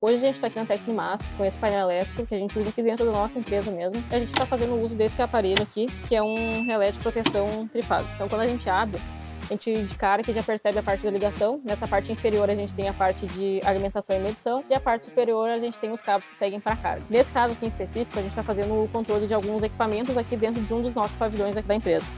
Hoje a gente está aqui na Tecnimas com esse painel elétrico que a gente usa aqui dentro da nossa empresa mesmo. E a gente está fazendo uso desse aparelho aqui, que é um relé de proteção trifásico. Então quando a gente abre, a gente de cara que já percebe a parte da ligação. Nessa parte inferior a gente tem a parte de alimentação e medição e a parte superior a gente tem os cabos que seguem para a carga. Nesse caso aqui em específico, a gente está fazendo o controle de alguns equipamentos aqui dentro de um dos nossos pavilhões aqui da empresa.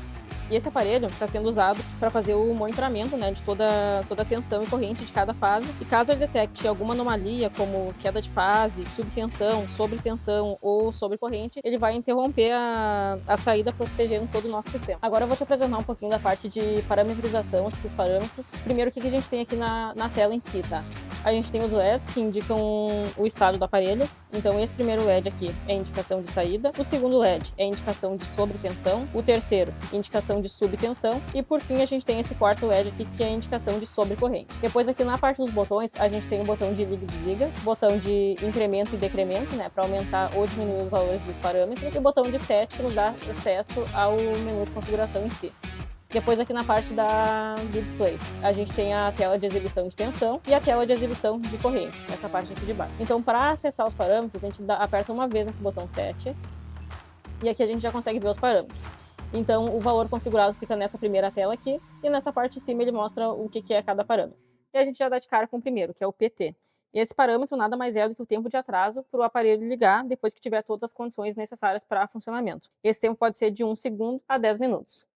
E esse aparelho está sendo usado para fazer o monitoramento, de toda a tensão e corrente de cada fase. E caso ele detecte alguma anomalia, como queda de fase, subtensão, sobretensão ou sobrecorrente, ele vai interromper a saída, protegendo todo o nosso sistema. Agora eu vou te apresentar um pouquinho da parte de parametrização aqui dos parâmetros. Primeiro, o que a gente tem aqui na tela em si, tá? A gente tem os LEDs que indicam o estado do aparelho. Então esse primeiro LED aqui é a indicação de saída. O segundo LED é a indicação de sobretensão. O terceiro, indicação de subtensão, e por fim a gente tem esse quarto LED aqui que é a indicação de sobrecorrente. Depois aqui na parte dos botões a gente tem o botão de liga e desliga, botão de incremento e decremento, para aumentar ou diminuir os valores dos parâmetros, e o botão de set que nos dá acesso ao menu de configuração em si. Depois aqui na parte do display, a gente tem a tela de exibição de tensão e a tela de exibição de corrente, essa parte aqui de baixo. Então para acessar os parâmetros, a gente aperta uma vez esse botão set e aqui a gente já consegue ver os parâmetros. Então, o valor configurado fica nessa primeira tela aqui, e nessa parte de cima ele mostra o que é cada parâmetro. E a gente já dá de cara com o primeiro, que é o PT. E esse parâmetro nada mais é do que o tempo de atraso para o aparelho ligar depois que tiver todas as condições necessárias para funcionamento. Esse tempo pode ser de 1 segundo a 10 minutos.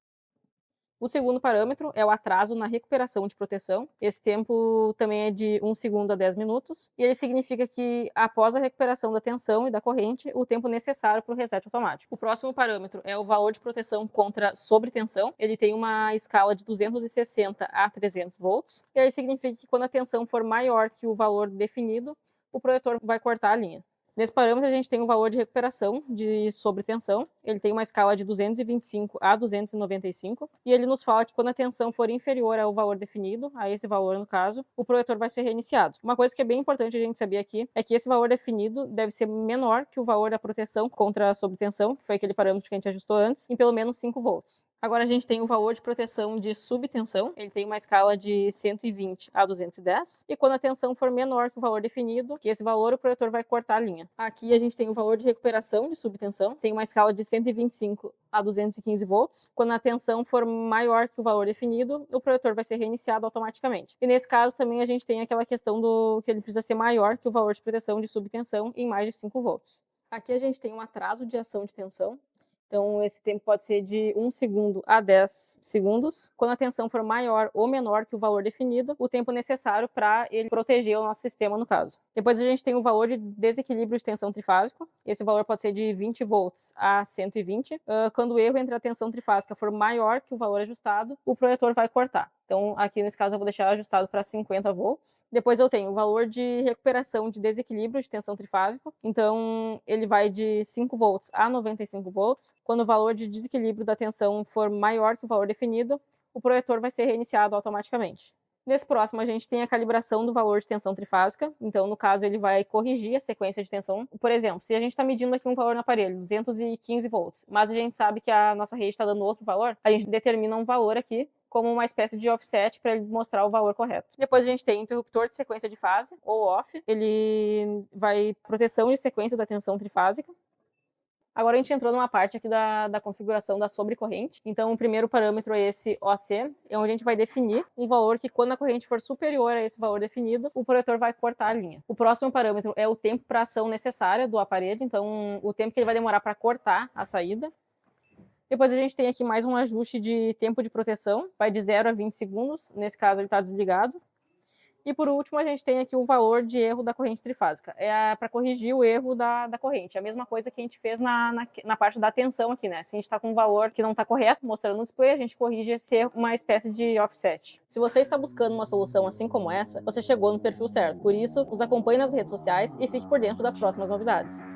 O segundo parâmetro é o atraso na recuperação de proteção. Esse tempo também é de 1 segundo a 10 minutos. E ele significa que, após a recuperação da tensão e da corrente, o tempo necessário para o reset automático. O próximo parâmetro é o valor de proteção contra sobretensão. Ele tem uma escala de 260 a 300 volts. E aí significa que quando a tensão for maior que o valor definido, o protetor vai cortar a linha. Nesse parâmetro a gente tem o valor de recuperação de sobretensão, ele tem uma escala de 225 a 295, e ele nos fala que quando a tensão for inferior ao valor definido, a esse valor no caso, o protetor vai ser reiniciado. Uma coisa que é bem importante a gente saber aqui é que esse valor definido deve ser menor que o valor da proteção contra a sobretensão, que foi aquele parâmetro que a gente ajustou antes, em pelo menos 5 volts. Agora a gente tem o valor de proteção de subtensão, ele tem uma escala de 120 a 210, e quando a tensão for menor que o valor definido, que esse valor o protetor vai cortar a linha. Aqui a gente tem o valor de recuperação de subtensão, tem uma escala de 125 a 215 volts. Quando a tensão for maior que o valor definido, o protetor vai ser reiniciado automaticamente. E nesse caso também a gente tem aquela questão do que ele precisa ser maior que o valor de proteção de subtensão em mais de 5 volts. Aqui a gente tem um atraso de ação de tensão. Então, esse tempo pode ser de 1 segundo a 10 segundos. Quando a tensão for maior ou menor que o valor definido, o tempo necessário para ele proteger o nosso sistema, no caso. Depois a gente tem o valor de desequilíbrio de tensão trifásico. Esse valor pode ser de 20 volts a 120. Quando o erro entre a tensão trifásica for maior que o valor ajustado, o protetor vai cortar. Então, aqui nesse caso eu vou deixar ajustado para 50 volts. Depois eu tenho o valor de recuperação de desequilíbrio de tensão trifásico. Então, ele vai de 5 volts a 95 volts. Quando o valor de desequilíbrio da tensão for maior que o valor definido, o protetor vai ser reiniciado automaticamente. Nesse próximo, a gente tem a calibração do valor de tensão trifásica. Então, no caso, ele vai corrigir a sequência de tensão. Por exemplo, se a gente está medindo aqui um valor no aparelho, 215 volts, mas a gente sabe que a nossa rede está dando outro valor, a gente determina um valor aqui como uma espécie de offset para ele mostrar o valor correto. Depois a gente tem interruptor de sequência de fase, ou off. Ele vai proteção de sequência da tensão trifásica. Agora a gente entrou numa parte aqui da configuração da sobrecorrente. Então o primeiro parâmetro é esse OC, é onde a gente vai definir um valor que quando a corrente for superior a esse valor definido, o protetor vai cortar a linha. O próximo parâmetro é o tempo para ação necessária do aparelho, então o tempo que ele vai demorar para cortar a saída. Depois a gente tem aqui mais um ajuste de tempo de proteção, vai de 0 a 20 segundos, nesse caso ele está desligado. E por último, a gente tem aqui o valor de erro da corrente trifásica. É para corrigir o erro da corrente. A mesma coisa que a gente fez na parte da tensão aqui, Se a gente está com um valor que não está correto, mostrando no display, a gente corrige esse erro, uma espécie de offset. Se você está buscando uma solução assim como essa, você chegou no perfil certo. Por isso, nos acompanhe nas redes sociais e fique por dentro das próximas novidades.